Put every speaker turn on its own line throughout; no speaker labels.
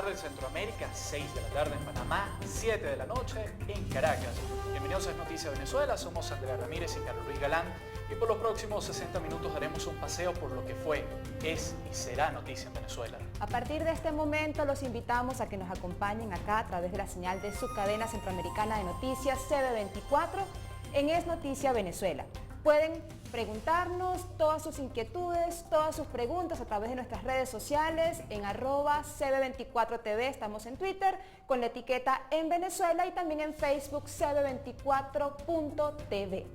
tarde en Centroamérica, 6 de la tarde en Panamá, 7 de la noche en Caracas. Bienvenidos a Noticias Venezuela, somos Andrea Ramírez y Carlos Luis Galán y por los próximos 60 minutos daremos un paseo por lo que fue, es y será noticia en Venezuela.
A partir de este momento los invitamos a que nos acompañen acá a través de la señal de su cadena centroamericana de noticias CB24 en Es Noticia Venezuela. Pueden preguntarnos todas sus inquietudes, todas sus preguntas a través de nuestras redes sociales en @CB24TV, estamos en Twitter con la etiqueta en Venezuela y también en Facebook CB24.tv.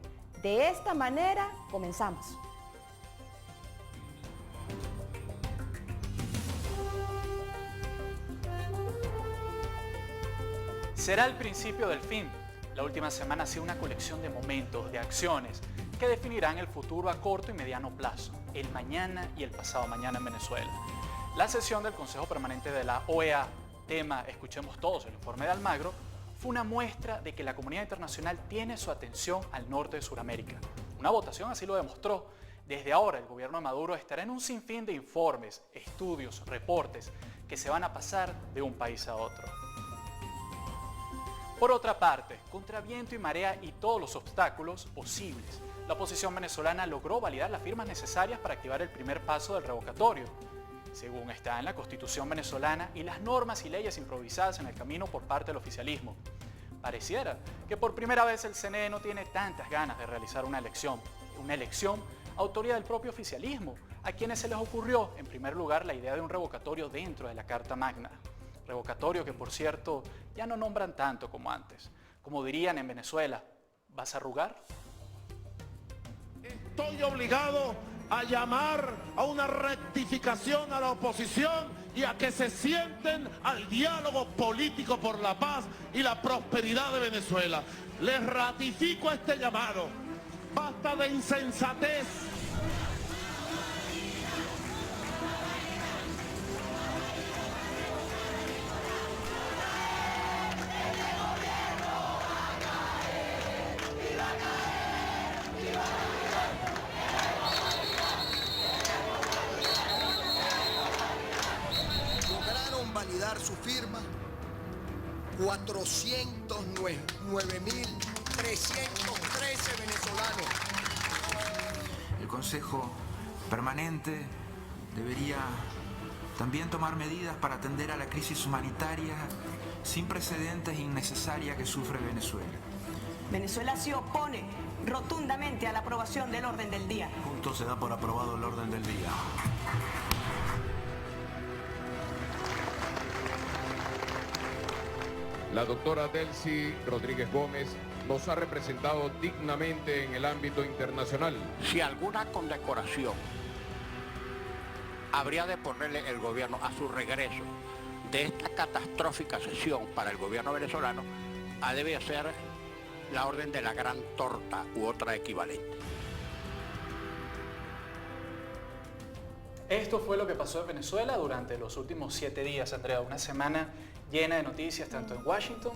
De esta manera comenzamos.
Será el principio del fin. La última semana ha sido una colección de momentos, de acciones, que definirán el futuro a corto y mediano plazo, el mañana y el pasado mañana en Venezuela. La sesión del Consejo Permanente de la OEA, tema Escuchemos Todos, el informe de Almagro, fue una muestra de que la comunidad internacional tiene su atención al norte de Sudamérica. Una votación así lo demostró. Desde ahora el gobierno de Maduro estará en un sinfín de informes, estudios, reportes que se van a pasar de un país a otro. Por otra parte, contra viento y marea y todos los obstáculos posibles, la oposición venezolana logró validar las firmas necesarias para activar el primer paso del revocatorio, según está en la Constitución venezolana y las normas y leyes improvisadas en el camino por parte del oficialismo. Pareciera que por primera vez el CNE no tiene tantas ganas de realizar una elección autoría del propio oficialismo, a quienes se les ocurrió, en primer lugar, la idea de un revocatorio dentro de la Carta Magna. Revocatorio que, por cierto, ya no nombran tanto como antes. Como dirían en Venezuela, ¿vas a arrugar?
Estoy obligado a llamar a una rectificación a la oposición y a que se sienten al diálogo político por la paz y la prosperidad de Venezuela. Les ratifico este llamado. Basta de insensatez.
Su firma 409.313 venezolanos.
El Consejo Permanente debería también tomar medidas para atender a la crisis humanitaria sin precedentes e innecesaria que sufre Venezuela.
Venezuela se opone rotundamente a la aprobación del orden del día.
Junto se da por aprobado el orden del día.
La doctora Delcy Rodríguez Gómez nos ha representado dignamente en el ámbito internacional.
Si alguna condecoración habría de ponerle el gobierno a su regreso de esta catastrófica sesión para el gobierno venezolano, debe ser la orden de la gran torta u otra equivalente.
Esto fue lo que pasó en Venezuela durante los últimos 7 días, Andrea. Una semana llena de noticias tanto en Washington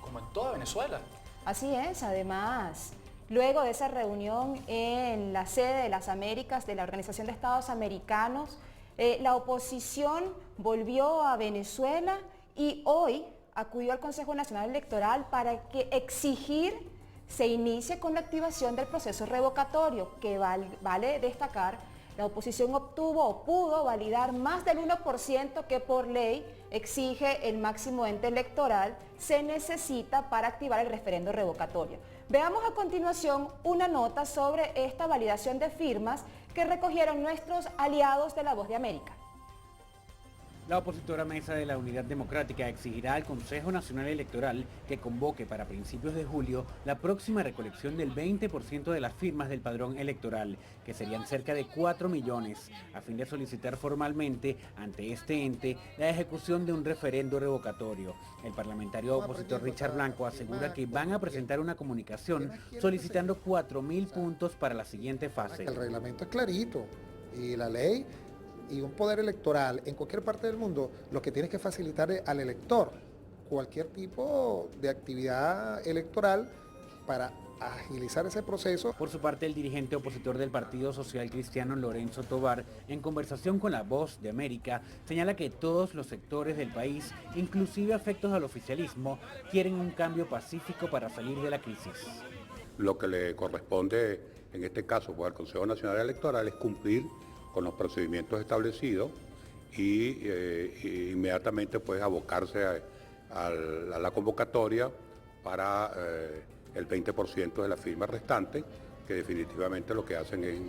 como en toda Venezuela.
Así es, además, luego de esa reunión en la sede de las Américas de la Organización de Estados Americanos, la oposición volvió a Venezuela y hoy acudió al Consejo Nacional Electoral para que exigir se inicie con la activación del proceso revocatorio, que vale destacar. La oposición obtuvo o pudo validar más del 1% que por ley exige el máximo ente electoral se necesita para activar el referendo revocatorio. Veamos a continuación una nota sobre esta validación de firmas que recogieron nuestros aliados de La Voz de América.
La opositora Mesa de la Unidad Democrática exigirá al Consejo Nacional Electoral que convoque para principios de julio la próxima recolección del 20% de las firmas del padrón electoral, que serían cerca de 4 millones, a fin de solicitar formalmente ante este ente la ejecución de un referendo revocatorio. El parlamentario opositor Richard Blanco asegura que van a presentar una comunicación solicitando 4.000 puntos para la siguiente fase.
El reglamento es clarito y la ley y un poder electoral en cualquier parte del mundo lo que tiene que facilitar al elector cualquier tipo de actividad electoral para agilizar ese proceso.
Por su parte, el dirigente opositor del Partido Social Cristiano, Lorenzo Tobar, en conversación con La Voz de América, señala que todos los sectores del país, inclusive afectos al oficialismo, quieren un cambio pacífico para salir de la crisis.
Lo que le corresponde, en este caso, pues, al Consejo Nacional Electoral es cumplir con los procedimientos establecidos y inmediatamente pues abocarse a la convocatoria para el 20% de la firma restante, que definitivamente lo que hacen es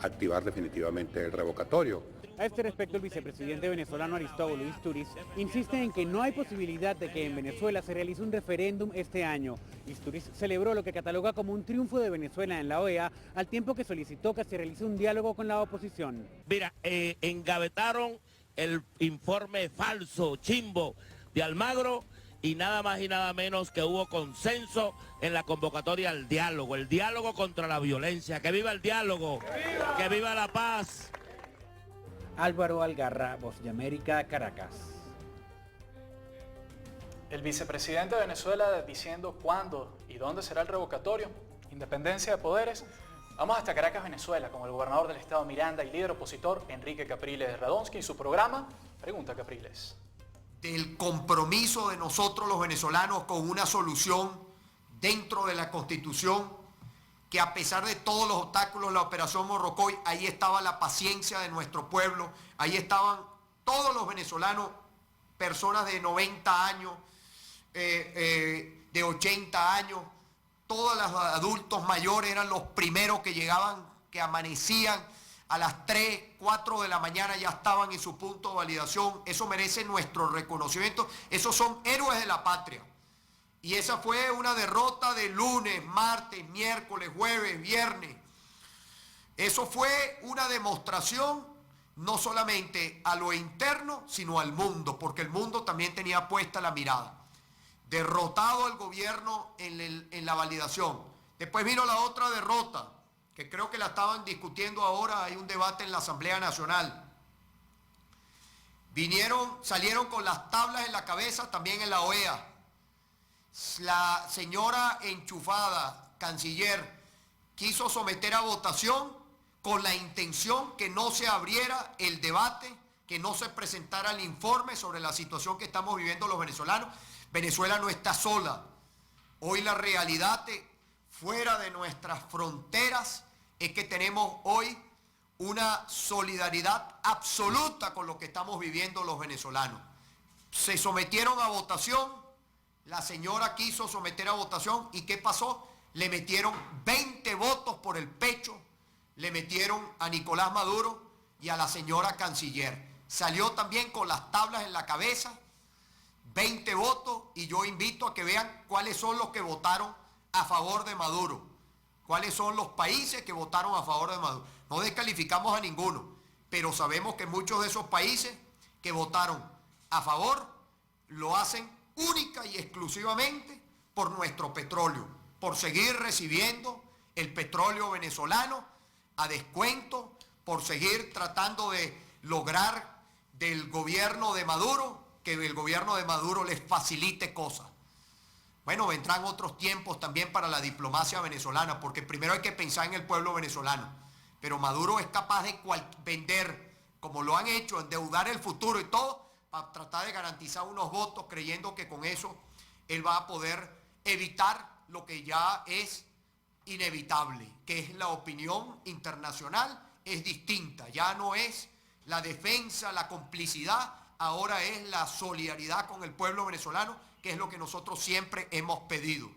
activar definitivamente el revocatorio.
A este respecto, el vicepresidente venezolano Aristóbulo Isturiz insiste en que no hay posibilidad de que en Venezuela se realice un referéndum este año. Isturiz celebró lo que cataloga como un triunfo de Venezuela en la OEA, al tiempo que solicitó que se realice un diálogo con la oposición.
Mira, engavetaron el informe falso, chimbo, de Almagro, y nada más y nada menos que hubo consenso en la convocatoria al diálogo, el diálogo contra la violencia. ¡Que viva el diálogo! ¡Que viva la paz!
Álvaro Algarra, Voz de América, Caracas.
El vicepresidente de Venezuela diciendo cuándo y dónde será el revocatorio, independencia de poderes. Vamos hasta Caracas, Venezuela, con el gobernador del estado Miranda y líder opositor Enrique Capriles Radonsky y su programa Pregunta Capriles.
Del compromiso de nosotros los venezolanos con una solución dentro de la Constitución, que a pesar de todos los obstáculos, la Operación Morrocoy, ahí estaba la paciencia de nuestro pueblo, ahí estaban todos los venezolanos, personas de 90 años, de 80 años, todos los adultos mayores eran los primeros que llegaban, que amanecían a las 3, 4 de la mañana, ya estaban en su punto de validación. Eso merece nuestro reconocimiento. Esos son héroes de la patria. Y esa fue una derrota de lunes, martes, miércoles, jueves, viernes. Eso fue una demostración no solamente a lo interno, sino al mundo, porque el mundo también tenía puesta la mirada. Derrotado el gobierno en la validación. Después vino la otra derrota, que creo que la estaban discutiendo ahora, hay un debate en la Asamblea Nacional. Salieron con las tablas en la cabeza también en la OEA. La señora enchufada, canciller, quiso someter a votación con la intención que no se abriera el debate, que no se presentara el informe sobre la situación que estamos viviendo los venezolanos. Venezuela no está sola. Hoy la realidad fuera de nuestras fronteras es que tenemos hoy una solidaridad absoluta con lo que estamos viviendo los venezolanos. Se sometieron a votación, la señora quiso someter a votación, ¿y qué pasó? Le metieron 20 votos por el pecho, le metieron a Nicolás Maduro y a la señora canciller. Salió también con las tablas en la cabeza, 20 votos, y yo invito a que vean cuáles son los que votaron a favor de Maduro. ¿Cuáles son los países que votaron a favor de Maduro? No descalificamos a ninguno, pero sabemos que muchos de esos países que votaron a favor lo hacen única y exclusivamente por nuestro petróleo, por seguir recibiendo el petróleo venezolano a descuento, por seguir tratando de lograr del gobierno de Maduro, que el gobierno de Maduro les facilite cosas. Bueno, vendrán otros tiempos también para la diplomacia venezolana, porque primero hay que pensar en el pueblo venezolano. Pero Maduro es capaz de vender, como lo han hecho, endeudar el futuro y todo, para tratar de garantizar unos votos, creyendo que con eso él va a poder evitar lo que ya es inevitable, que es la opinión internacional, es distinta. Ya no es la defensa, la complicidad, ahora es la solidaridad con el pueblo venezolano, que es lo que nosotros siempre hemos pedido.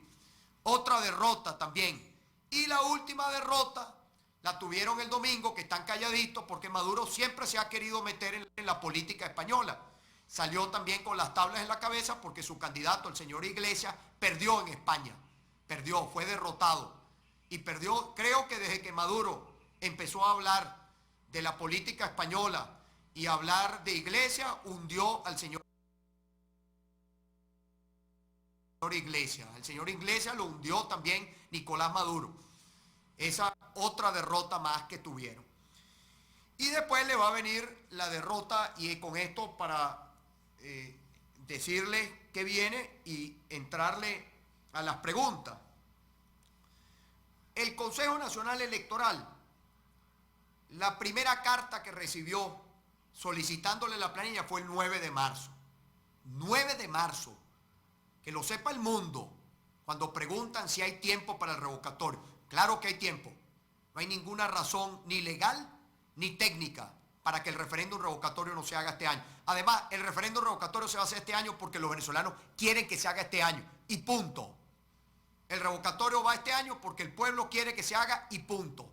Otra derrota también. Y la última derrota la tuvieron el domingo, que están calladitos porque Maduro siempre se ha querido meter en la política española. Salió también con las tablas en la cabeza porque su candidato, el señor Iglesias, perdió en España. Perdió, fue derrotado. Y perdió, creo que desde que Maduro empezó a hablar de la política española y hablar de Iglesias, hundió al señor Iglesias. El señor Iglesias lo hundió también Nicolás Maduro. Esa otra derrota más que tuvieron. Y después le va a venir la derrota, y con esto para decirle que viene y entrarle a las preguntas. El Consejo Nacional Electoral, la primera carta que recibió solicitándole la planilla fue el 9 de marzo. 9 de marzo. Que lo sepa el mundo cuando preguntan si hay tiempo para el revocatorio. Claro que hay tiempo. No hay ninguna razón ni legal ni técnica para que el referéndum revocatorio no se haga este año. Además, el referéndum revocatorio se va a hacer este año porque los venezolanos quieren que se haga este año. Y punto. El revocatorio va este año porque el pueblo quiere que se haga y punto.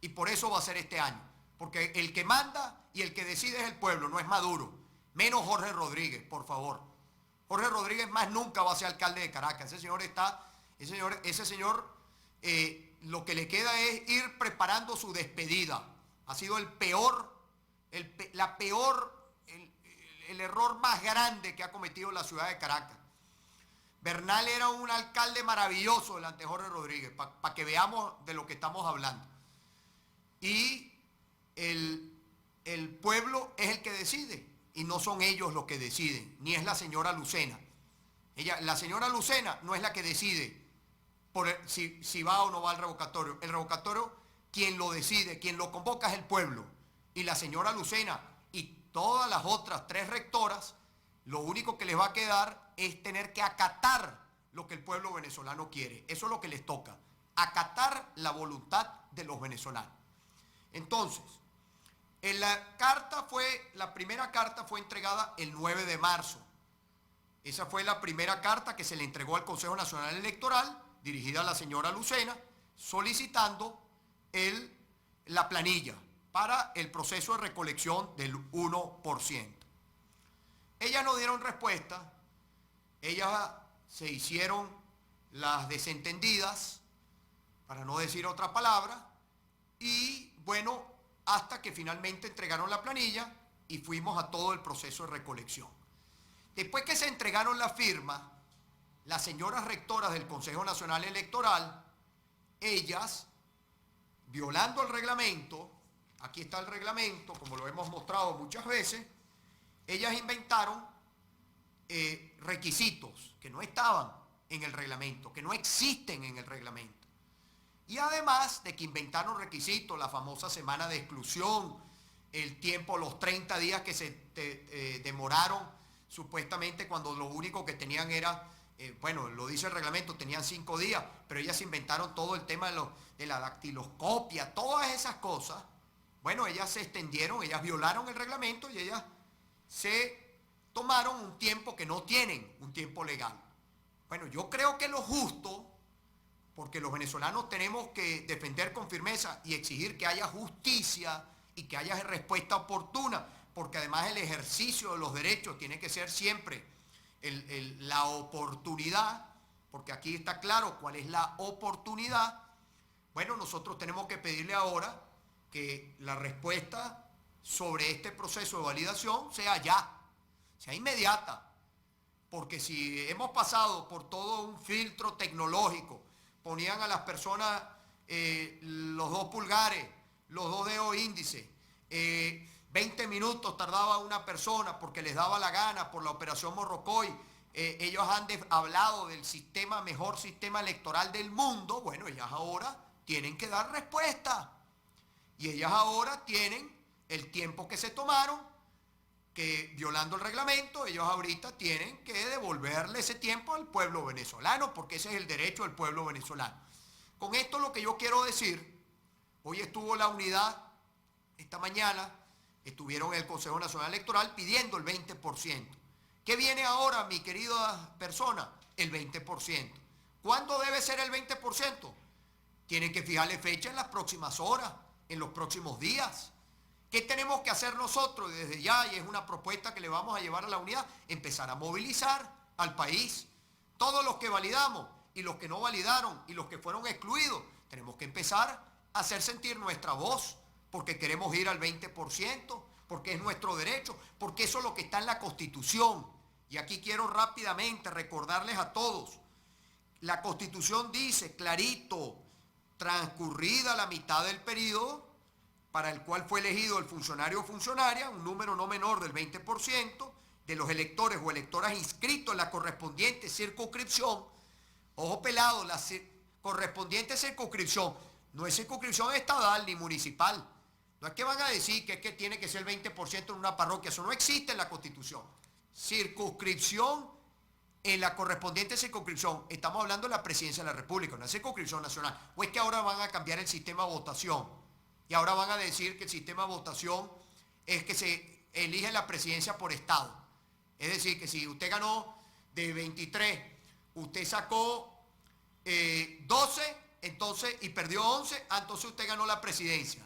Y por eso va a ser este año. Porque el que manda y el que decide es el pueblo, no es Maduro. Menos Jorge Rodríguez, por favor. Jorge Rodríguez más nunca va a ser alcalde de Caracas. Ese señor lo que le queda es ir preparando su despedida. Ha sido el error más grande que ha cometido la ciudad de Caracas. Bernal era un alcalde maravilloso delante de Jorge Rodríguez, para que veamos de lo que estamos hablando. Y el pueblo es el que decide, y no son ellos los que deciden, ni es la señora Lucena. La señora Lucena no es la que decide si va o no va al revocatorio. El revocatorio, quien lo decide, quien lo convoca es el pueblo. Y la señora Lucena y todas las otras 3 rectoras, lo único que les va a quedar es tener que acatar lo que el pueblo venezolano quiere. Eso es lo que les toca, acatar la voluntad de los venezolanos. Entonces, la primera carta fue entregada el 9 de marzo. Esa fue la primera carta que se le entregó al Consejo Nacional Electoral, dirigida a la señora Lucena, solicitando la planilla para el proceso de recolección del 1%. Ellas no dieron respuesta, ellas se hicieron las desentendidas, para no decir otra palabra, y bueno, hasta que finalmente entregaron la planilla y fuimos a todo el proceso de recolección. Después que se entregaron las firmas, las señoras rectoras del Consejo Nacional Electoral, ellas, violando el reglamento, aquí está el reglamento, como lo hemos mostrado muchas veces, ellas inventaron requisitos que no estaban en el reglamento, que no existen en el reglamento. Y además de que inventaron requisitos, la famosa semana de exclusión, el tiempo, los 30 días que se demoraron supuestamente cuando lo único que tenían era, bueno, lo dice el reglamento, tenían 5 días, pero ellas inventaron todo el tema de la dactiloscopia, todas esas cosas. Bueno, ellas se extendieron, ellas violaron el reglamento y ellas se tomaron un tiempo que no tienen, un tiempo legal. Bueno, yo creo que lo justo, porque los venezolanos tenemos que defender con firmeza y exigir que haya justicia y que haya respuesta oportuna, porque además el ejercicio de los derechos tiene que ser siempre la oportunidad, porque aquí está claro cuál es la oportunidad. Bueno, nosotros tenemos que pedirle ahora que la respuesta sobre este proceso de validación sea ya, sea inmediata, porque si hemos pasado por todo un filtro tecnológico, ponían a las personas los 2 pulgares, los 2 dedos índice, 20 minutos tardaba una persona porque les daba la gana por la operación Morrocoy. Ellos han hablado del mejor sistema electoral del mundo. Bueno, ellas ahora tienen que dar respuesta. Y ellas ahora tienen el tiempo que se tomaron, que violando el reglamento, ellos ahorita tienen que devolverle ese tiempo al pueblo venezolano, porque ese es el derecho del pueblo venezolano. Con esto lo que yo quiero decir, hoy estuvo la unidad, esta mañana estuvieron en el Consejo Nacional Electoral pidiendo el 20%. ¿Qué viene ahora, mi querida persona? El 20%. ¿Cuándo debe ser el 20%? Tienen que fijarle fecha en las próximas horas, en los próximos días. ¿Qué tenemos que hacer nosotros desde ya? Y es una propuesta que le vamos a llevar a la unidad, empezar a movilizar al país. Todos los que validamos y los que no validaron y los que fueron excluidos, tenemos que empezar a hacer sentir nuestra voz, porque queremos ir al 20%, porque es nuestro derecho, porque eso es lo que está en la Constitución. Y aquí quiero rápidamente recordarles a todos, la Constitución dice clarito, transcurrida la mitad del periodo para el cual fue elegido el funcionario o funcionaria, un número no menor del 20% de los electores o electoras inscritos en la correspondiente circunscripción, ojo pelado, la correspondiente circunscripción. No es circunscripción estadal ni municipal. No es que van a decir que es que tiene que ser el 20% en una parroquia. Eso no existe en la Constitución. Circunscripción en la correspondiente circunscripción. Estamos hablando de la Presidencia de la República, una circunscripción nacional. ¿O es que ahora van a cambiar el sistema de votación? Y ahora van a decir que el sistema de votación es que se elige la presidencia por estado. Es decir, que si usted ganó de 23, usted sacó 12, entonces, y perdió 11, entonces usted ganó la presidencia.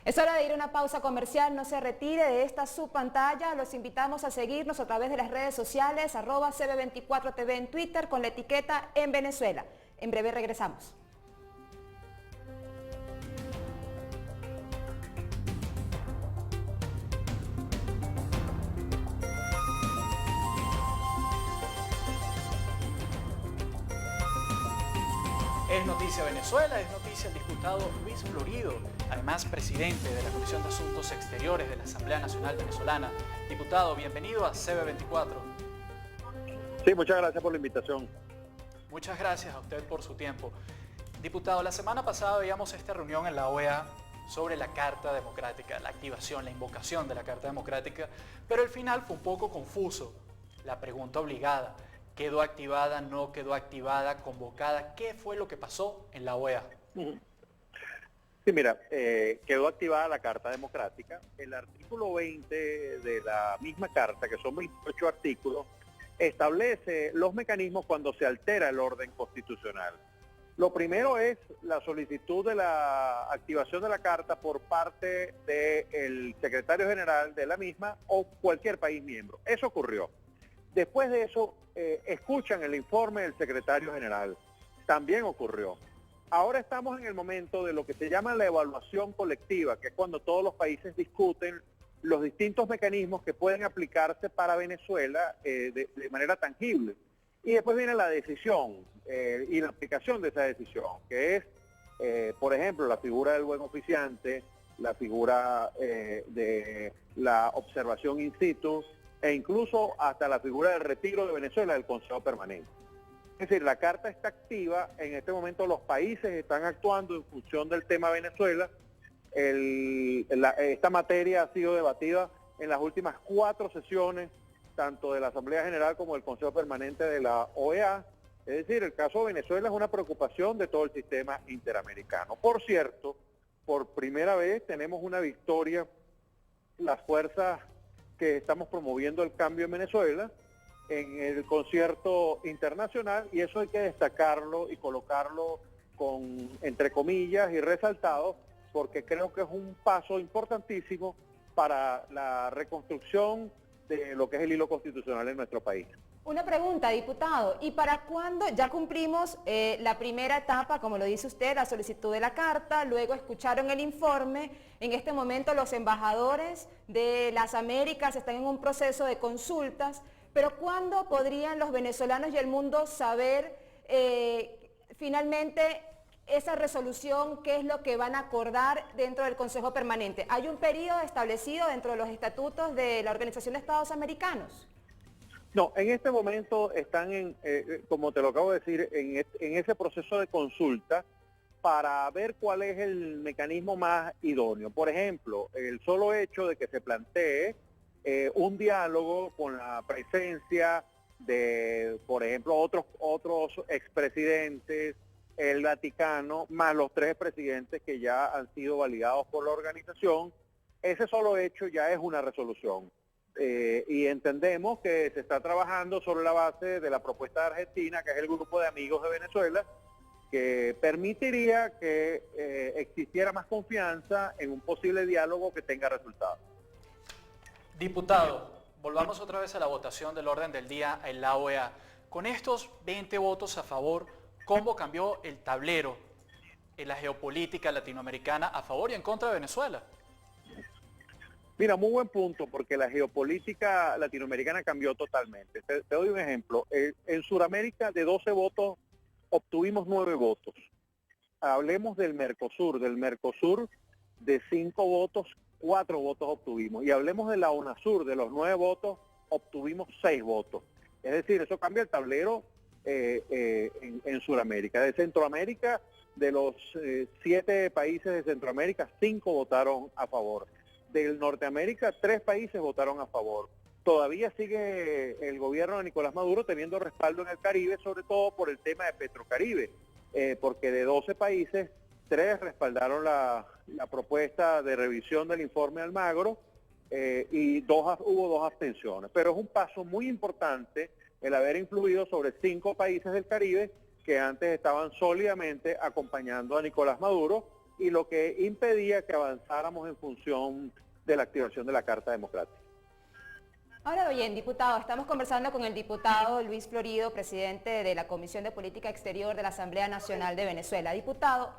Es hora de ir a una pausa comercial, no se retire de esta subpantalla, los invitamos a seguirnos a través de las redes sociales, @CB24TV en Twitter con la etiqueta En Venezuela. En breve regresamos.
Es noticia Venezuela, es noticia el diputado Luis Florido, además presidente de la Comisión de Asuntos Exteriores de la Asamblea Nacional Venezolana. Diputado, bienvenido a CB24.
Sí, muchas gracias por la invitación.
Muchas gracias a usted por su tiempo. Diputado, la semana pasada veíamos esta reunión en la OEA sobre la Carta Democrática, la activación, la invocación de la Carta Democrática, pero el final fue un poco confuso. La pregunta obligada: ¿quedó activada, no quedó activada, convocada? ¿Qué fue lo que pasó en la OEA?
Sí, mira, quedó activada la Carta Democrática. El artículo 20 de la misma Carta, que son 28 artículos, establece los mecanismos cuando se altera el orden constitucional. Lo primero es la solicitud de la activación de la Carta por parte del secretario general de la misma o cualquier país miembro. Eso ocurrió. Después de eso, escuchan el informe del secretario general. También ocurrió. Ahora estamos en el momento de lo que se llama la evaluación colectiva, que es cuando todos los países discuten los distintos mecanismos que pueden aplicarse para Venezuela de manera tangible. Y después viene la decisión y la aplicación de esa decisión, que es, por ejemplo, la figura del buen oficiante, la figura de la observación in situ, e incluso hasta la figura del retiro de Venezuela del Consejo Permanente. Es decir, la Carta está activa, en este momento los países están actuando en función del tema Venezuela. Esta materia ha sido debatida en las últimas 4 sesiones, tanto de la Asamblea General como del Consejo Permanente de la OEA. Es decir, el caso de Venezuela es una preocupación de todo el sistema interamericano. Por cierto, por primera vez tenemos una victoria, las fuerzas que estamos promoviendo el cambio en Venezuela, en el concierto internacional, y eso hay que destacarlo y colocarlo entre comillas y resaltado, porque creo que es un paso importantísimo para la reconstrucción de lo que es el hilo constitucional en nuestro país.
Una pregunta, diputado, ¿y para cuándo? Ya cumplimos la primera etapa, como lo dice usted, la solicitud de la carta, luego escucharon el informe, en este momento los embajadores de las Américas están en un proceso de consultas, pero ¿cuándo podrían los venezolanos y el mundo saber finalmente esa resolución, qué es lo que van a acordar dentro del Consejo Permanente? ¿Hay un periodo establecido dentro de los estatutos de la Organización de Estados Americanos?
No, en este momento están, como te lo acabo de decir, en ese proceso de consulta para ver cuál es el mecanismo más idóneo. Por ejemplo, el solo hecho de que se plantee un diálogo con la presencia de, por ejemplo, otros expresidentes, el Vaticano, más los 3 presidentes que ya han sido validados por la organización, ese solo hecho ya es una resolución. Y entendemos que se está trabajando sobre la base de la propuesta de Argentina, que es el Grupo de Amigos de Venezuela, que permitiría que existiera más confianza en un posible diálogo que tenga resultados.
Diputado, volvamos otra vez a la votación del orden del día en la OEA. Con estos 20 votos a favor, ¿cómo cambió el tablero en la geopolítica latinoamericana a favor y en contra de Venezuela?
Mira, muy buen punto, porque la geopolítica latinoamericana cambió totalmente. Te doy un ejemplo. En Sudamérica, de 12 votos, obtuvimos 9 votos. Hablemos del Mercosur. Del Mercosur, de 5 votos, 4 votos obtuvimos. Y hablemos de la UNASUR, de los 9 votos, obtuvimos 6 votos. Es decir, eso cambia el tablero en Sudamérica. De Centroamérica, de los 7 países de Centroamérica, 5 votaron a favor. Del Norteamérica, 3 países votaron a favor. Todavía sigue el gobierno de Nicolás Maduro teniendo respaldo en el Caribe, sobre todo por el tema de Petrocaribe, porque de 12 países, 3 respaldaron la propuesta de revisión del informe Almagro y hubo 2 abstenciones. Pero es un paso muy importante el haber influido sobre 5 países del Caribe que antes estaban sólidamente acompañando a Nicolás Maduro y lo que impedía que avanzáramos en función de la activación de la Carta Democrática.
Ahora bien, diputado, estamos conversando con el diputado Luis Florido, presidente de la Comisión de Política Exterior de la Asamblea Nacional de Venezuela. Diputado,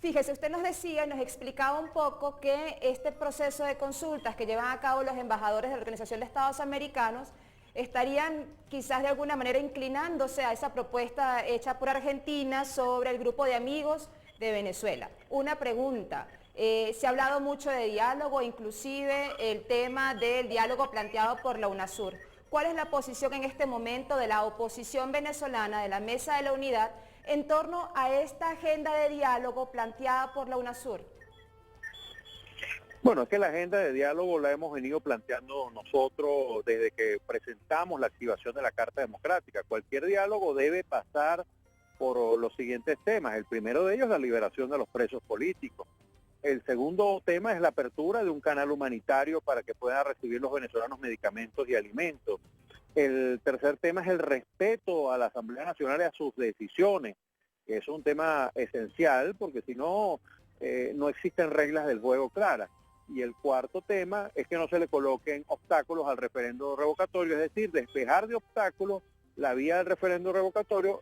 fíjese, usted nos decía y nos explicaba un poco que este proceso de consultas que llevan a cabo los embajadores de la Organización de Estados Americanos estarían quizás de alguna manera inclinándose a esa propuesta hecha por Argentina sobre el grupo de amigos de Venezuela. Una pregunta. Se ha hablado mucho de diálogo, inclusive el tema del diálogo planteado por la UNASUR. ¿Cuál es la posición en este momento de la oposición venezolana, de la Mesa de la Unidad, en torno a esta agenda de diálogo planteada por la UNASUR?
Bueno, es que la agenda de diálogo la hemos venido planteando nosotros desde que presentamos la activación de la Carta Democrática. Cualquier diálogo debe pasar por los siguientes temas. El primero de ellos es la liberación de los presos políticos. El segundo tema es la apertura de un canal humanitario para que puedan recibir los venezolanos medicamentos y alimentos. El tercer tema es el respeto a la Asamblea Nacional y a sus decisiones, que es un tema esencial porque si no, no existen reglas del juego claras. Y el cuarto tema es que no se le coloquen obstáculos al referendo revocatorio, es decir, despejar de obstáculos la vía del referendo revocatorio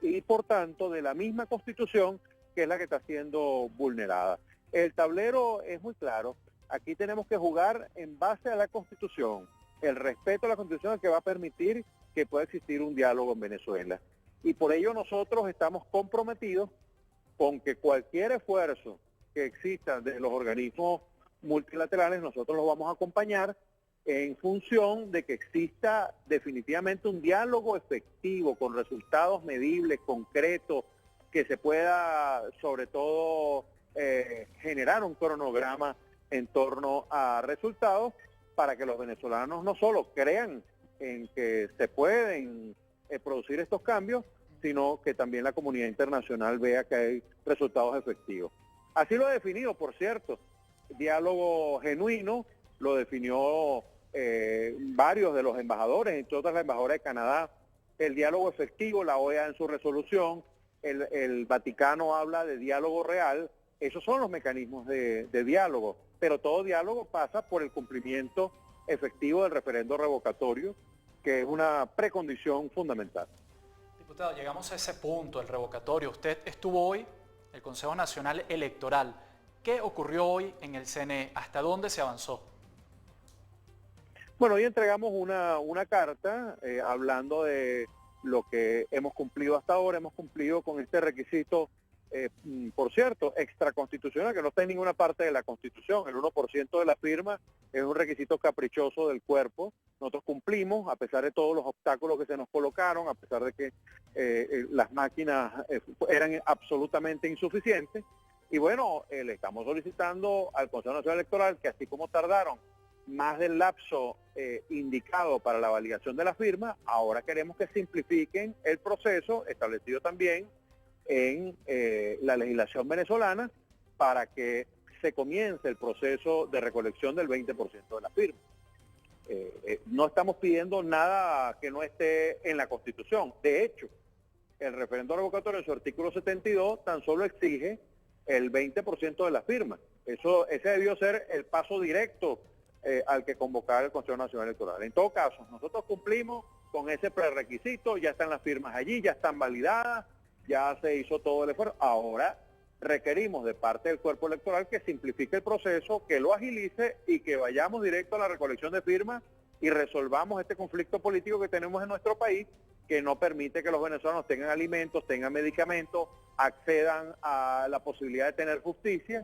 y por tanto de la misma Constitución que es la que está siendo vulnerada. El tablero es muy claro, aquí tenemos que jugar en base a la Constitución, el respeto a la Constitución es el que va a permitir que pueda existir un diálogo en Venezuela. Y por ello nosotros estamos comprometidos con que cualquier esfuerzo que exista de los organismos multilaterales, nosotros los vamos a acompañar en función de que exista definitivamente un diálogo efectivo, con resultados medibles, concretos, que se pueda sobre todo generar un cronograma en torno a resultados para que los venezolanos no solo crean en que se pueden producir estos cambios, sino que también la comunidad internacional vea que hay resultados efectivos. Así lo ha definido, por cierto, diálogo genuino, lo definió varios de los embajadores, entre otras la embajadora de Canadá, el diálogo efectivo, la OEA en su resolución, el Vaticano habla de diálogo real, esos son los mecanismos de diálogo, pero todo diálogo pasa por el cumplimiento efectivo del referendo revocatorio, que es una precondición fundamental.
Diputado, llegamos a ese punto, el revocatorio. Usted estuvo hoy en el Consejo Nacional Electoral. ¿Qué ocurrió hoy en el CNE? ¿Hasta dónde se avanzó?
Bueno, hoy entregamos una carta hablando de lo que hemos cumplido hasta ahora. Hemos cumplido con este requisito, por cierto, extraconstitucional, que no está en ninguna parte de la Constitución. El 1% de la firma es un requisito caprichoso del cuerpo. Nosotros cumplimos, a pesar de todos los obstáculos que se nos colocaron, a pesar de que las máquinas eran absolutamente insuficientes. Y bueno, le estamos solicitando al Consejo Nacional Electoral que así como tardaron más del lapso indicado para la validación de la firma, ahora queremos que simplifiquen el proceso establecido también en la legislación venezolana para que se comience el proceso de recolección del 20% de la firma. No estamos pidiendo nada que no esté en la Constitución. De hecho, el referendo revocatorio en su artículo 72 tan solo exige el 20% de la firma. Ese debió ser el paso directo al que convocar el Consejo Nacional Electoral. En todo caso, nosotros cumplimos con ese prerequisito, ya están las firmas allí, ya están validadas, ya se hizo todo el esfuerzo. Ahora requerimos de parte del cuerpo electoral que simplifique el proceso, que lo agilice y que vayamos directo a la recolección de firmas y resolvamos este conflicto político que tenemos en nuestro país, que no permite que los venezolanos tengan alimentos, tengan medicamentos, accedan a la posibilidad de tener justicia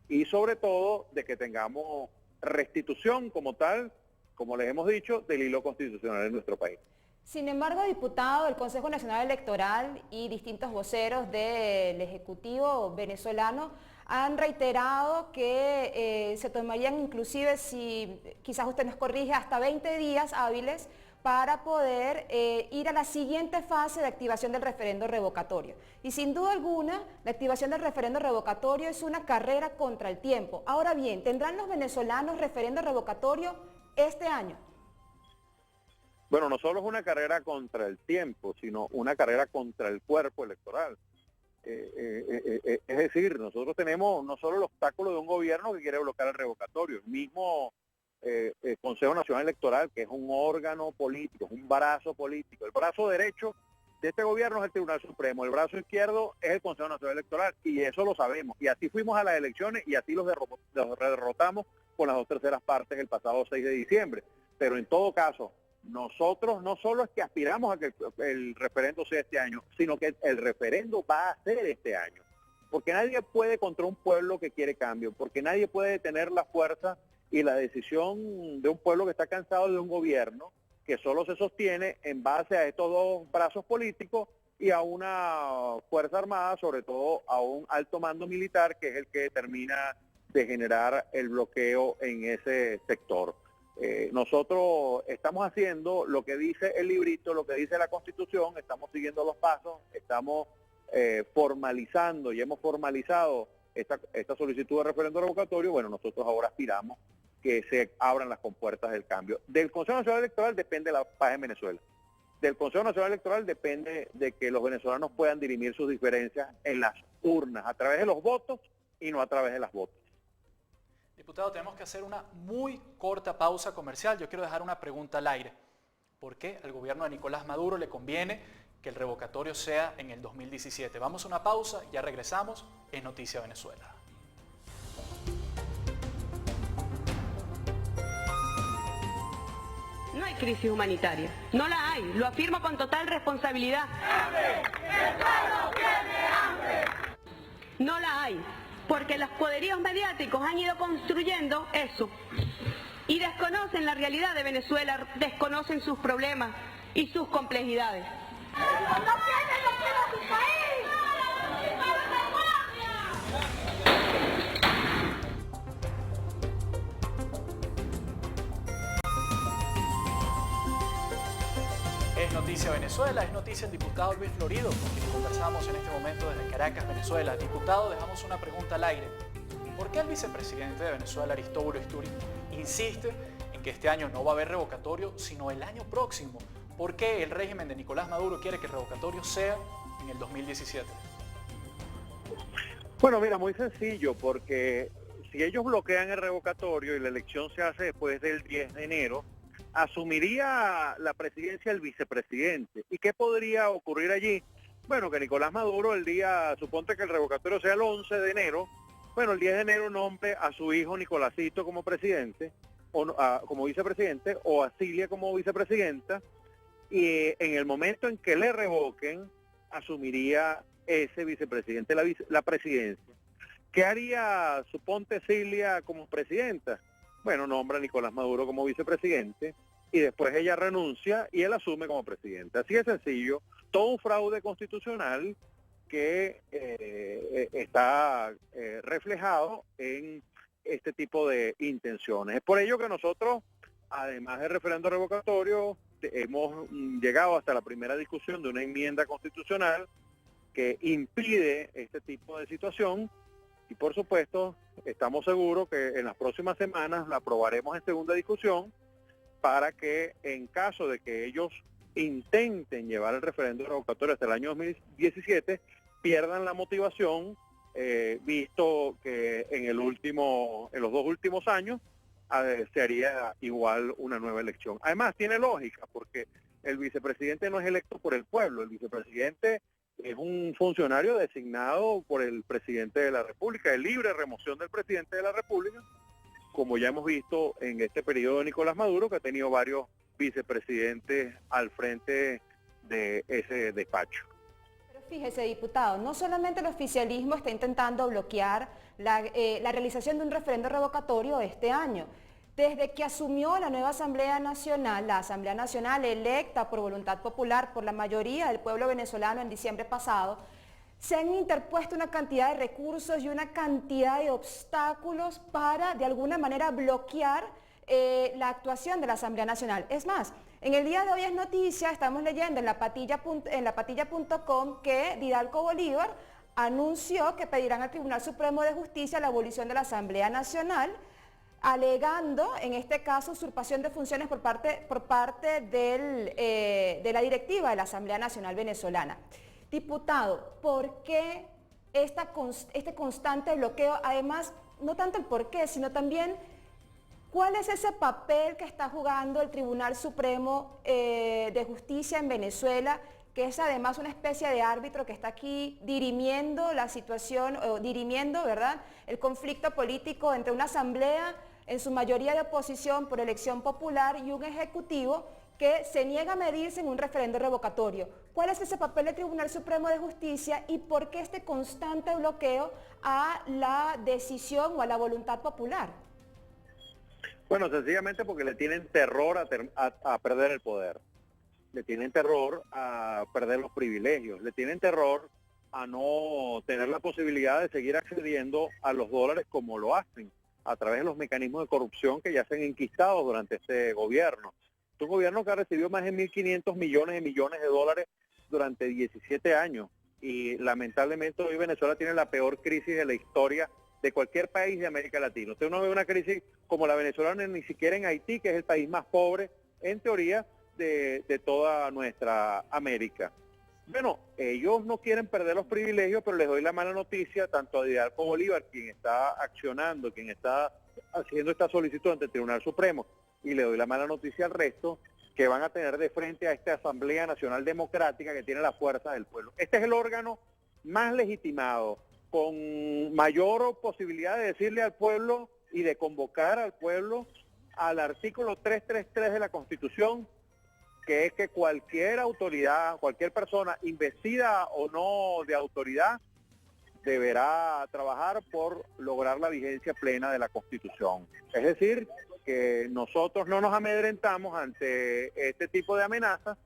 y sobre todo de que tengamos restitución como tal, como les hemos dicho, del hilo constitucional en nuestro país.
Sin embargo, diputado, el Consejo Nacional Electoral y distintos voceros del Ejecutivo venezolano han reiterado que se tomarían inclusive, si quizás usted nos corrige, hasta 20 días hábiles para poder ir a la siguiente fase de activación del referendo revocatorio. Y sin duda alguna, la activación del referendo revocatorio es una carrera contra el tiempo. Ahora bien, ¿tendrán los venezolanos referendo revocatorio este año?
Bueno, no solo es una carrera contra el tiempo, sino una carrera contra el cuerpo electoral. Es decir, nosotros tenemos no solo el obstáculo de un gobierno que quiere bloquear el revocatorio, el mismo el Consejo Nacional Electoral, que es un órgano político, es un brazo político. El brazo derecho de este gobierno es el Tribunal Supremo, el brazo izquierdo es el Consejo Nacional Electoral, y eso lo sabemos. Y así fuimos a las elecciones y así los derrotamos con las 2/3 partes el pasado 6 de diciembre. Pero en todo caso, nosotros no solo es que aspiramos a que el referendo sea este año, sino que el referendo va a ser este año. Porque nadie puede contra un pueblo que quiere cambio, porque nadie puede detener la fuerza y la decisión de un pueblo que está cansado de un gobierno que solo se sostiene en base a estos dos brazos políticos y a una fuerza armada, sobre todo a un alto mando militar, que es el que termina de generar el bloqueo en ese sector. Nosotros estamos haciendo lo que dice el librito, lo que dice la Constitución, estamos siguiendo los pasos, estamos formalizando y hemos formalizado esta solicitud de referendo revocatorio. Bueno, nosotros ahora aspiramos que se abran las compuertas del cambio. Del Consejo Nacional Electoral depende la paz en Venezuela. Del Consejo Nacional Electoral depende de que los venezolanos puedan dirimir sus diferencias en las urnas, a través de los votos y no a través de las votos.
Diputado, tenemos que hacer una muy corta pausa comercial. Yo quiero dejar una pregunta al aire. ¿Por qué al gobierno de Nicolás Maduro le conviene que el revocatorio sea en el 2017? Vamos a una pausa, ya regresamos en Noticia Venezuela.
No hay crisis humanitaria, no la hay, lo afirmo con total responsabilidad. ¡Hambre! ¡El pueblo tiene hambre! No la hay, porque los poderíos mediáticos han ido construyendo eso y desconocen la realidad de Venezuela, desconocen sus problemas y sus complejidades. ¡No quiere su país!
Es Noticia Venezuela, es noticia el diputado Luis Florido, con quien conversamos en este momento desde Caracas, Venezuela. Diputado, dejamos una pregunta al aire. ¿Por qué el vicepresidente de Venezuela, Aristóbulo Isturi, insiste en que este año no va a haber revocatorio, sino el año próximo? ¿Por qué el régimen de Nicolás Maduro quiere que el revocatorio sea en el 2017?
Bueno, mira, muy sencillo, porque si ellos bloquean el revocatorio y la elección se hace después del 10 de enero, asumiría la presidencia el vicepresidente. ¿Y qué podría ocurrir allí? Bueno, que Nicolás Maduro el día, suponte que el revocatorio sea el 11 de enero, bueno, el 10 de enero nombre a su hijo Nicolásito como presidente, o como vicepresidente, o a Cilia como vicepresidenta, y en el momento en que le revoquen, asumiría ese vicepresidente la presidencia. ¿Qué haría, suponte, Cilia como presidenta? Bueno, nombra a Nicolás Maduro como vicepresidente y después ella renuncia y él asume como presidente. Así de sencillo, todo un fraude constitucional que está reflejado en este tipo de intenciones. Es por ello que nosotros, además del referendo revocatorio, hemos llegado hasta la primera discusión de una enmienda constitucional que impide este tipo de situación. Y por supuesto, estamos seguros que en las próximas semanas la aprobaremos en segunda discusión para que en caso de que ellos intenten llevar el referéndum revocatorio hasta el año 2017, pierdan la motivación, visto que en los dos últimos años se haría igual una nueva elección. Además, tiene lógica, porque el vicepresidente no es electo por el pueblo, el vicepresidente es un funcionario designado por el presidente de la República, de libre remoción del presidente de la República, como ya hemos visto en este periodo de Nicolás Maduro, que ha tenido varios vicepresidentes al frente de ese despacho.
Pero fíjese, diputado, no solamente el oficialismo está intentando bloquear la realización de un referendo revocatorio este año. Desde que asumió la nueva Asamblea Nacional, la Asamblea Nacional electa por voluntad popular por la mayoría del pueblo venezolano en diciembre pasado, se han interpuesto una cantidad de recursos y una cantidad de obstáculos para, de alguna manera, bloquear la actuación de la Asamblea Nacional. Es más, en el día de hoy es noticia, estamos leyendo en lapatilla.com que Didalgo Bolívar anunció que pedirán al Tribunal Supremo de Justicia la abolición de la Asamblea Nacional, alegando, en este caso, usurpación de funciones por parte de la directiva de la Asamblea Nacional Venezolana. Diputado, ¿por qué este constante bloqueo? Además, no tanto el por qué, sino también cuál es ese papel que está jugando el Tribunal Supremo de Justicia en Venezuela, que es además una especie de árbitro que está aquí dirimiendo la situación, o dirimiendo, ¿verdad?, el conflicto político entre una asamblea, en su mayoría de oposición por elección popular, y un ejecutivo que se niega a medirse en un referendo revocatorio. ¿Cuál es ese papel del Tribunal Supremo de Justicia y por qué este constante bloqueo a la decisión o a la voluntad popular?
Bueno, sencillamente porque le tienen terror a perder el poder. Le tienen terror a perder los privilegios. Le tienen terror a no tener la posibilidad de seguir accediendo a los dólares como lo hacen, a través de los mecanismos de corrupción que ya se han enquistado durante este gobierno. Es un gobierno que ha recibido más de 1.500 millones de dólares durante 17 años. Y lamentablemente hoy Venezuela tiene la peor crisis de la historia de cualquier país de América Latina. Usted no ve una crisis como la venezolana ni siquiera en Haití, que es el país más pobre, en teoría, de toda nuestra América. Bueno, ellos no quieren perder los privilegios, pero les doy la mala noticia tanto a Didalgo Bolívar, quien está accionando, quien está haciendo esta solicitud ante el Tribunal Supremo, y le doy la mala noticia al resto, que van a tener de frente a esta Asamblea Nacional Democrática que tiene la fuerza del pueblo. Este es el órgano más legitimado, con mayor posibilidad de decirle al pueblo y de convocar al pueblo al artículo 333 de la Constitución, que es que cualquier autoridad, cualquier persona investida o no de autoridad, deberá trabajar por lograr la vigencia plena de la Constitución. Es decir, que nosotros no nos amedrentamos ante este tipo de amenazas,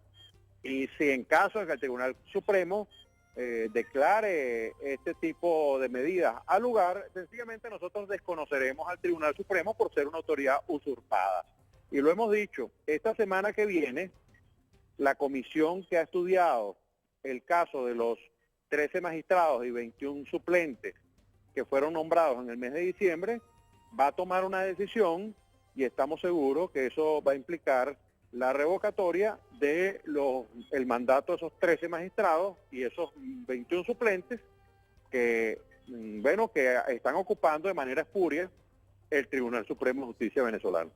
y si en caso de que el Tribunal Supremo declare este tipo de medidas al lugar, sencillamente nosotros desconoceremos al Tribunal Supremo por ser una autoridad usurpada. Y lo hemos dicho, esta semana que viene, la comisión que ha estudiado el caso de los 13 magistrados y 21 suplentes que fueron nombrados en el mes de diciembre, va a tomar una decisión, y estamos seguros que eso va a implicar la revocatoria de el mandato de esos 13 magistrados y esos 21 suplentes que, bueno, que están ocupando de manera espuria el Tribunal Supremo de Justicia venezolano.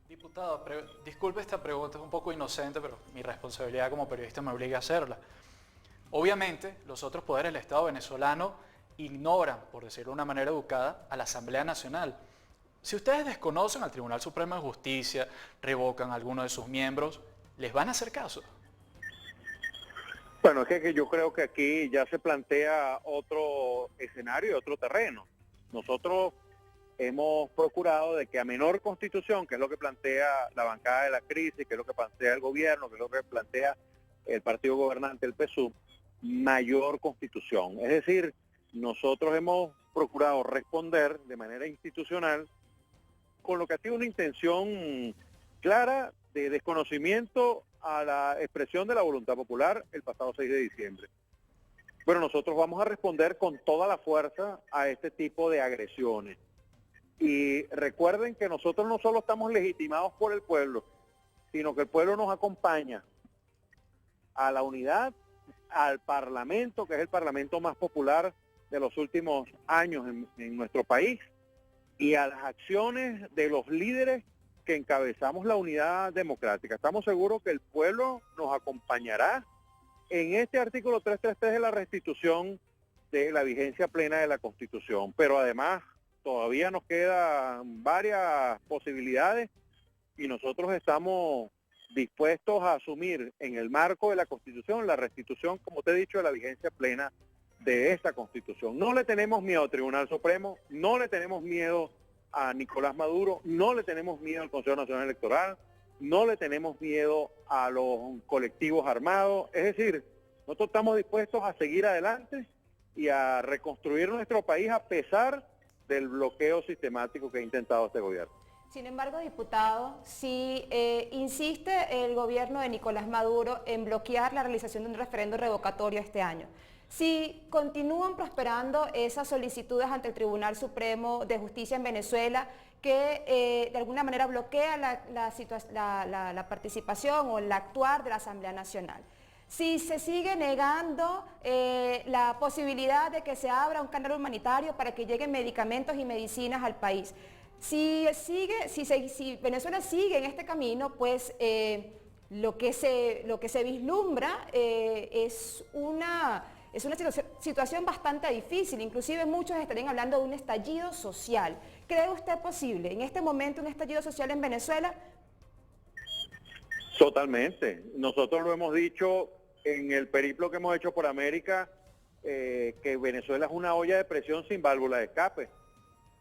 Diputado, disculpe esta pregunta, es un poco inocente, pero mi responsabilidad como periodista me obliga a hacerla. Obviamente, los otros poderes del Estado venezolano ignoran, por decirlo de una manera educada, a la Asamblea Nacional. Si ustedes desconocen al Tribunal Supremo de Justicia, revocan a alguno de sus miembros, ¿les van a hacer caso?
Bueno, es que yo creo que aquí ya se plantea otro escenario y otro terreno. Nosotros hemos procurado de que a menor constitución, que es lo que plantea la bancada de la crisis, que es lo que plantea el gobierno, que es lo que plantea el partido gobernante, el PSUV, mayor constitución. Es decir, nosotros hemos procurado responder de manera institucional con lo que ha sido una intención clara de desconocimiento a la expresión de la voluntad popular el pasado 6 de diciembre. Pero nosotros vamos a responder con toda la fuerza a este tipo de agresiones. Y recuerden que nosotros no solo estamos legitimados por el pueblo, sino que el pueblo nos acompaña a la unidad, al Parlamento, que es el Parlamento más popular de los últimos años en nuestro país, y a las acciones de los líderes que encabezamos la unidad democrática. Estamos seguros que el pueblo nos acompañará en este artículo 333 de la restitución de la vigencia plena de la Constitución. Pero además todavía nos quedan varias posibilidades y nosotros estamos dispuestos a asumir en el marco de la Constitución la restitución, como te he dicho, de la vigencia plena de esta Constitución. No le tenemos miedo al Tribunal Supremo, no le tenemos miedo a Nicolás Maduro, no le tenemos miedo al Consejo Nacional Electoral, no le tenemos miedo a los colectivos armados, es decir, nosotros estamos dispuestos a seguir adelante y a reconstruir nuestro país a pesar del bloqueo sistemático que ha intentado este gobierno.
Sin embargo, diputado, si insiste el gobierno de Nicolás Maduro en bloquear la realización de un referendo revocatorio este año, si continúan prosperando esas solicitudes ante el Tribunal Supremo de Justicia en Venezuela, que de alguna manera bloquea la participación o el actuar de la Asamblea Nacional, si se sigue negando la posibilidad de que se abra un canal humanitario para que lleguen medicamentos y medicinas al país, si Venezuela sigue en este camino, pues lo que se vislumbra es una situación bastante difícil, inclusive muchos estarían hablando de un estallido social. ¿Cree usted posible en este momento un estallido social en Venezuela?
Totalmente. Nosotros lo hemos dicho en el periplo que hemos hecho por América, que Venezuela es una olla de presión sin válvula de escape.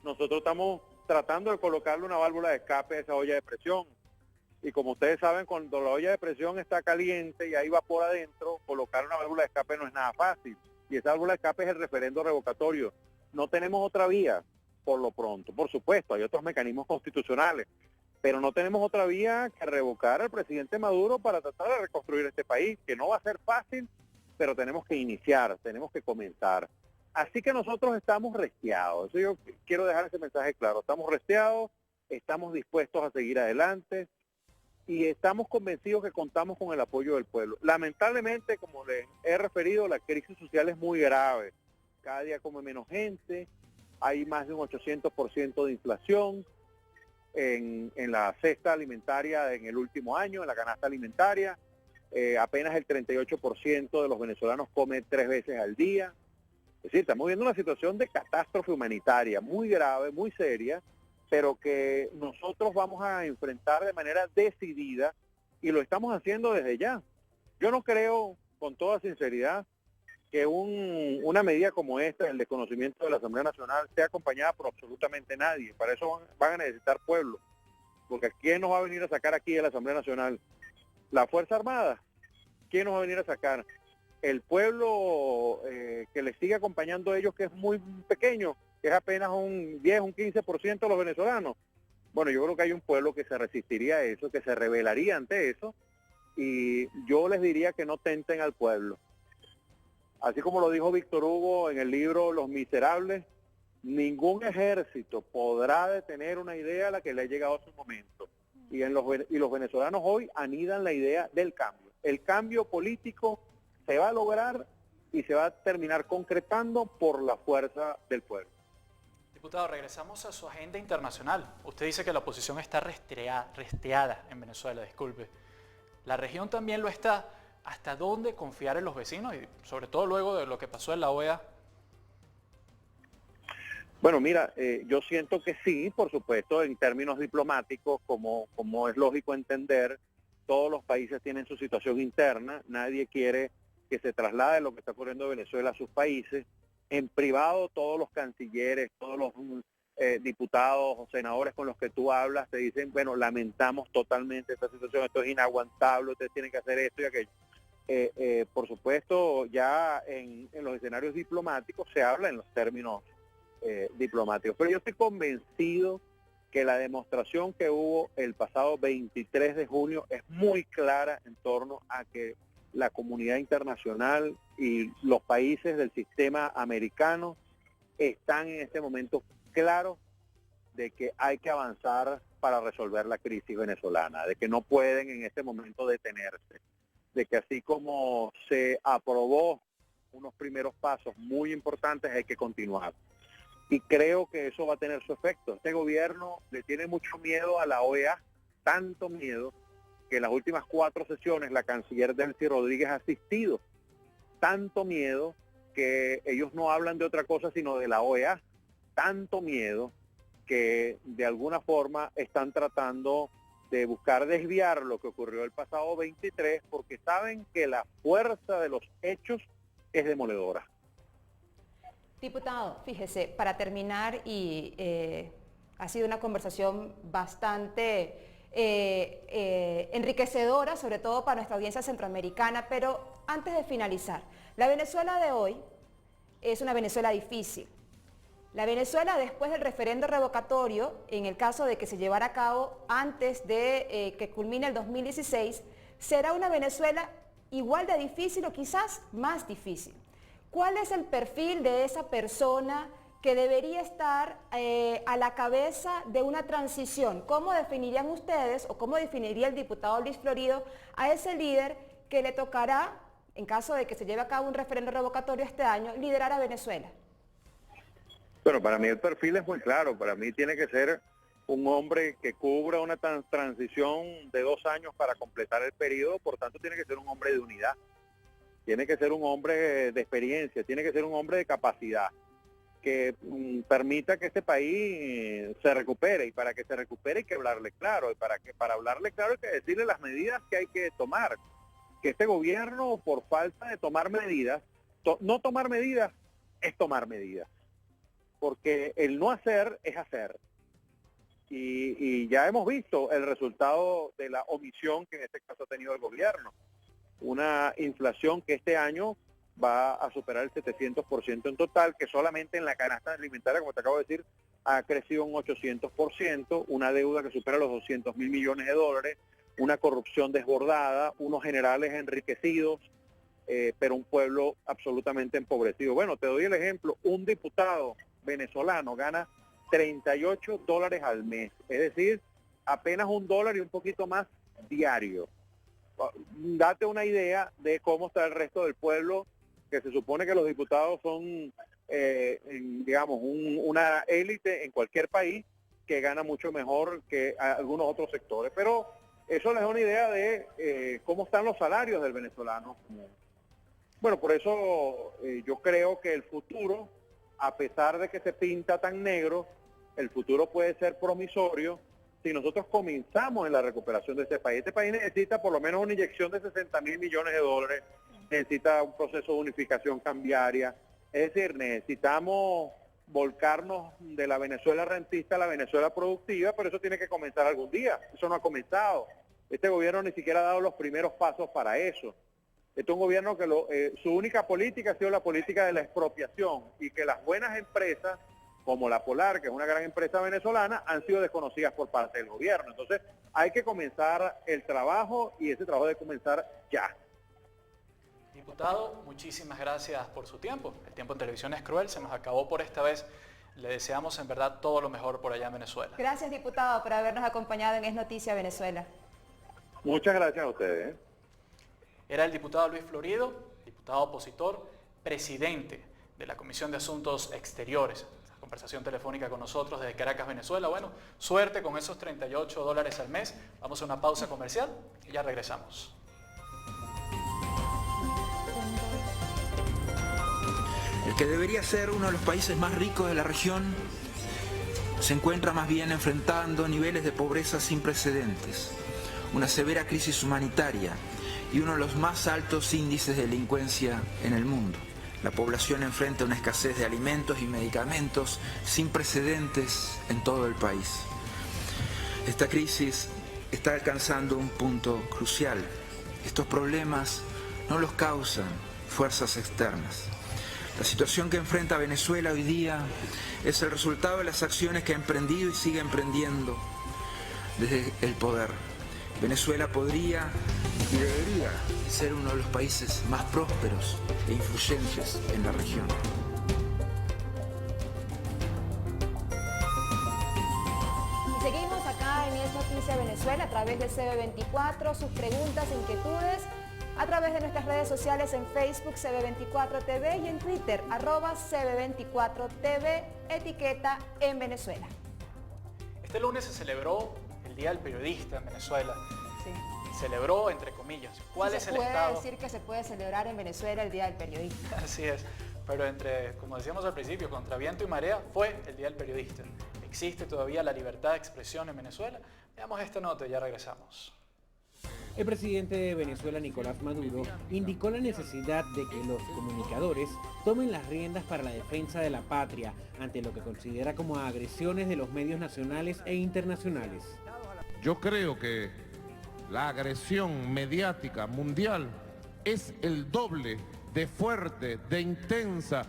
Nosotros estamos tratando de colocarle una válvula de escape a esa olla de presión. Y como ustedes saben, cuando la olla de presión está caliente y hay vapor adentro, colocar una válvula de escape no es nada fácil. Y esa válvula de escape es el referendo revocatorio. No tenemos otra vía por lo pronto. Por supuesto, hay otros mecanismos constitucionales, pero no tenemos otra vía que revocar al presidente Maduro para tratar de reconstruir este país, que no va a ser fácil, pero tenemos que iniciar, tenemos que comenzar. Así que nosotros estamos restiados. Eso yo quiero dejar ese mensaje claro. Estamos restiados, estamos dispuestos a seguir adelante, y estamos convencidos que contamos con el apoyo del pueblo. Lamentablemente, como les he referido, la crisis social es muy grave. Cada día come menos gente, hay más de un 800% de inflación en la cesta alimentaria en el último año, en la canasta alimentaria. Apenas el 38% de los venezolanos come 3 veces al día. Es decir, estamos viendo una situación de catástrofe humanitaria muy grave, muy seria, pero que nosotros vamos a enfrentar de manera decidida y lo estamos haciendo desde ya. Yo no creo, con toda sinceridad, que una medida como esta, el desconocimiento de la Asamblea Nacional, sea acompañada por absolutamente nadie. Para eso van a necesitar pueblo, porque ¿quién nos va a venir a sacar aquí de la Asamblea Nacional? ¿La Fuerza Armada? ¿Quién nos va a venir a sacar? El pueblo que les sigue acompañando a ellos, que es muy pequeño, que es apenas un 10, un 15% de los venezolanos. Bueno, yo creo que hay un pueblo que se resistiría a eso, que se rebelaría ante eso, y yo les diría que no tenten al pueblo. Así como lo dijo Víctor Hugo en el libro Los Miserables, ningún ejército podrá detener una idea a la que le ha llegado su momento. Y los venezolanos hoy anidan la idea del cambio. El cambio político se va a lograr y se va a terminar concretando por la fuerza del pueblo.
Diputado, regresamos a su agenda internacional. Usted dice que la oposición está resteada en Venezuela, disculpe. La región también lo está. ¿Hasta dónde confiar en los vecinos? Y sobre todo luego de lo que pasó en la OEA.
Bueno, mira, yo siento que sí, por supuesto, en términos diplomáticos, como es lógico entender, todos los países tienen su situación interna, nadie quiere que se traslade lo que está ocurriendo en Venezuela a sus países. En privado, todos los cancilleres, todos los diputados o senadores con los que tú hablas te dicen, bueno, lamentamos totalmente esta situación, esto es inaguantable, ustedes tienen que hacer esto y aquello. Por supuesto, ya en los escenarios diplomáticos se habla en los términos diplomáticos, pero yo estoy convencido que la demostración que hubo el pasado 23 de junio es muy clara en torno a que la comunidad internacional y los países del sistema americano están en este momento claros de que hay que avanzar para resolver la crisis venezolana, de que no pueden en este momento detenerse, de que así como se aprobó unos primeros pasos muy importantes, hay que continuar. Y creo que eso va a tener su efecto. Este gobierno le tiene mucho miedo a la OEA, tanto miedo, que en las últimas 4 sesiones la canciller Delcy Rodríguez ha asistido. Tanto miedo que ellos no hablan de otra cosa sino de la OEA. Tanto miedo que de alguna forma están tratando de buscar desviar lo que ocurrió el pasado 23 porque saben que la fuerza de los hechos es demoledora.
Diputado, fíjese, para terminar y Ha sido una conversación bastante enriquecedora, sobre todo para nuestra audiencia centroamericana, pero antes de finalizar, la Venezuela de hoy es una Venezuela difícil. La Venezuela después del referendo revocatorio, en el caso de que se llevara a cabo antes de que culmine el 2016, será una Venezuela igual de difícil o quizás más difícil. ¿Cuál es el perfil de esa persona que debería estar a la cabeza de una transición? ¿Cómo definirían ustedes o cómo definiría el diputado Luis Florido a ese líder que le tocará, en caso de que se lleve a cabo un referendo revocatorio este año, liderar a Venezuela?
Bueno, para mí el perfil es muy claro. Para mí tiene que ser un hombre que cubra una transición de 2 años para completar el periodo, por tanto tiene que ser un hombre de unidad, tiene que ser un hombre de experiencia, tiene que ser un hombre de capacidad, que permita que este país se recupere, y para que se recupere hay que hablarle claro, y para hablarle claro hay que decirle las medidas que hay que tomar, que este gobierno, por falta de tomar medidas, no tomar medidas es tomar medidas, porque el no hacer es hacer. Y ya hemos visto el resultado de la omisión que en este caso ha tenido el gobierno. Una inflación que este año va a superar el 700% en total, que solamente en la canasta alimentaria, como te acabo de decir, ha crecido un 800%, una deuda que supera los 200.000 millones de dólares, una corrupción desbordada, unos generales enriquecidos, pero un pueblo absolutamente empobrecido. Bueno, te doy el ejemplo, un diputado venezolano gana $38 al mes, es decir, apenas $1 y un poquito más diario. Date una idea de cómo está el resto del pueblo, que se supone que los diputados son, digamos, una élite en cualquier país que gana mucho mejor que algunos otros sectores. Pero eso les da una idea de cómo están los salarios del venezolano. Bueno, por eso yo creo que el futuro, a pesar de que se pinta tan negro, el futuro puede ser promisorio si nosotros comenzamos en la recuperación de este país. Este país necesita por lo menos una inyección de 60.000 millones de dólares, necesita un proceso de unificación cambiaria, es decir, necesitamos volcarnos de la Venezuela rentista a la Venezuela productiva, pero eso tiene que comenzar algún día, eso no ha comenzado. Este gobierno ni siquiera ha dado los primeros pasos para eso. Este es un gobierno que su única política ha sido la política de la expropiación, y que las buenas empresas, como la Polar, que es una gran empresa venezolana, han sido desconocidas por parte del gobierno. Entonces hay que comenzar el trabajo, y ese trabajo debe comenzar ya.
Diputado, muchísimas gracias por su tiempo. El tiempo en televisión es cruel, se nos acabó por esta vez. Le deseamos en verdad todo lo mejor por allá en Venezuela.
Gracias, diputado, por habernos acompañado en Es Noticia Venezuela.
Muchas gracias a ustedes.
Era el diputado Luis Florido, diputado opositor, presidente de la Comisión de Asuntos Exteriores. Conversación telefónica con nosotros desde Caracas, Venezuela. Bueno, suerte con esos $38 al mes. Vamos a una pausa comercial y ya regresamos.
El que debería ser uno de los países más ricos de la región se encuentra más bien enfrentando niveles de pobreza sin precedentes, una severa crisis humanitaria y uno de los más altos índices de delincuencia en el mundo. La población enfrenta una escasez de alimentos y medicamentos sin precedentes en todo el país. Esta crisis está alcanzando un punto crucial. Estos problemas no los causan fuerzas externas. La situación que enfrenta Venezuela hoy día es el resultado de las acciones que ha emprendido y sigue emprendiendo desde el poder. Venezuela podría y debería ser uno de los países más prósperos e influyentes en la región.
Y seguimos acá en Es Noticia Venezuela a través de CB24, sus preguntas e inquietudes a través de nuestras redes sociales en Facebook CB24TV y en Twitter @CB24TV, etiqueta en Venezuela.
Este lunes se celebró el Día del Periodista en Venezuela.
Sí.
Celebró, entre comillas. ¿Cuál es el estado?
Se puede decir que se puede celebrar en Venezuela el Día del Periodista.
Así es, pero como decíamos al principio, contra viento y marea fue el Día del Periodista. ¿Existe todavía la libertad de expresión en Venezuela? Veamos esta nota y ya regresamos.
El presidente de Venezuela, Nicolás Maduro, indicó la necesidad de que los comunicadores tomen las riendas para la defensa de la patria ante lo que considera como agresiones de los medios nacionales e internacionales.
Yo creo que la agresión mediática mundial es el doble de fuerte, de intensa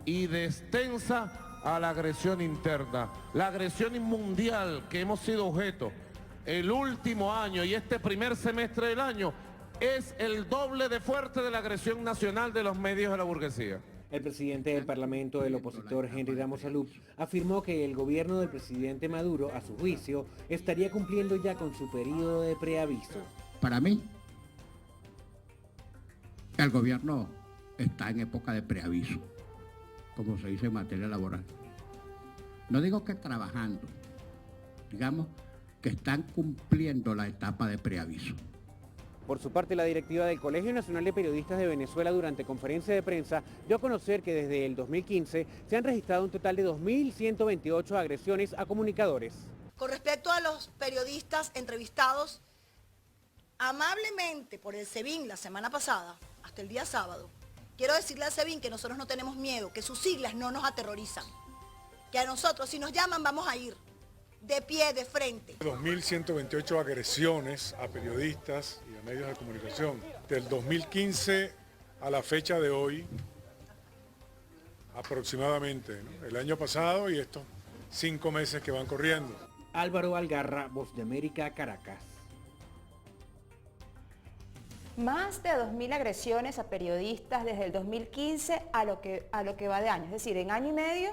y de extensa a la agresión interna. La agresión mundial que hemos sido objeto el último año y este primer semestre del año es el doble de fuerte de la agresión nacional de los medios de la burguesía.
El presidente del Parlamento, el opositor Henry Ramos Alup, afirmó que el gobierno del presidente Maduro, a su juicio, estaría cumpliendo ya con su periodo de preaviso.
Para mí, el gobierno está en época de preaviso, como se dice en materia laboral. No digo que trabajando, digamos que están cumpliendo la etapa de preaviso.
Por su parte, la directiva del Colegio Nacional de Periodistas de Venezuela durante conferencia de prensa dio a conocer que desde el 2015 se han registrado un total de 2.128 agresiones a comunicadores.
Con respecto a los periodistas entrevistados amablemente por el SEBIN la semana pasada, hasta el día sábado, quiero decirle al SEBIN que nosotros no tenemos miedo, que sus siglas no nos aterrorizan, que a nosotros si nos llaman vamos a ir. De pie, de frente.
2.128 agresiones a periodistas y a medios de comunicación. Del 2015 a la fecha de hoy, aproximadamente, ¿no? El año pasado y estos 5 meses que van corriendo.
Álvaro Algarra, Voz de América, Caracas.
Más de 2.000 agresiones a periodistas desde el 2015 a lo que va de año. Es decir, en año y medio,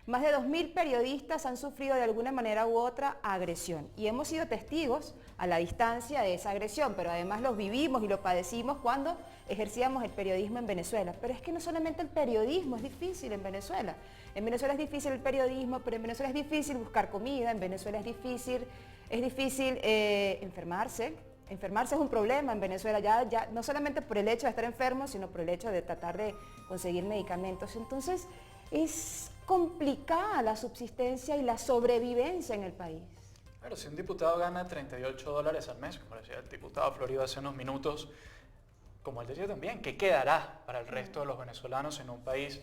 más de 2.000 periodistas han sufrido de alguna manera u otra agresión y hemos sido testigos a la distancia de esa agresión, pero además los vivimos y lo padecimos cuando ejercíamos el periodismo en Venezuela. Pero es que no solamente el periodismo es difícil en Venezuela. En Venezuela es difícil el periodismo, pero en Venezuela es difícil buscar comida, en Venezuela es difícil enfermarse. Enfermarse es un problema en Venezuela, ya no solamente por el hecho de estar enfermo, sino por el hecho de tratar de conseguir medicamentos. Entonces, es complicada la subsistencia y la sobrevivencia en el país.
Claro, si un diputado gana $38 al mes, como decía el diputado Florido hace unos minutos, como él decía también, ¿qué quedará para el resto de los venezolanos en un país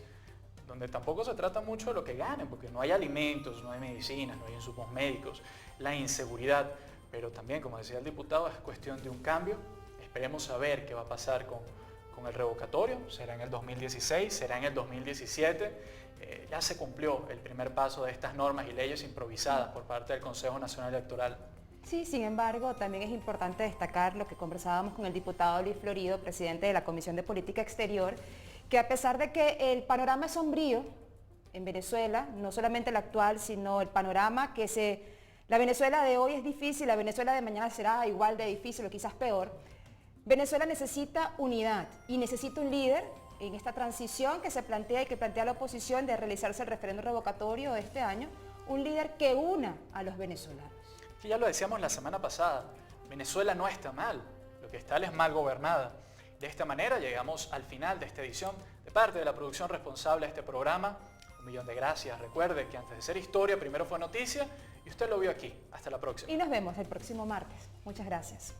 donde tampoco se trata mucho de lo que ganen, porque no hay alimentos, no hay medicinas, no hay insumos médicos, la inseguridad, pero también, como decía el diputado, es cuestión de un cambio. Esperemos saber qué va a pasar con el revocatorio, será en el 2016, será en el 2017, ya se cumplió el primer paso de estas normas y leyes improvisadas por parte del Consejo Nacional Electoral.
Sí, sin embargo, también es importante destacar lo que conversábamos con el diputado Luis Florido, presidente de la Comisión de Política Exterior, que a pesar de que el panorama es sombrío en Venezuela, no solamente el actual, sino el panorama la Venezuela de hoy es difícil, la Venezuela de mañana será igual de difícil o quizás peor. Venezuela necesita unidad y necesita un líder en esta transición que se plantea y que plantea la oposición de realizarse el referéndum revocatorio de este año, un líder que una a los venezolanos.
Que ya lo decíamos la semana pasada, Venezuela no está mal, lo que está es mal gobernada. De esta manera llegamos al final de esta edición. De parte de la producción responsable de este programa, 1.000.000 de gracias. Recuerde que antes de ser historia, primero fue noticia y usted lo vio aquí. Hasta la próxima.
Y nos vemos el próximo martes. Muchas gracias.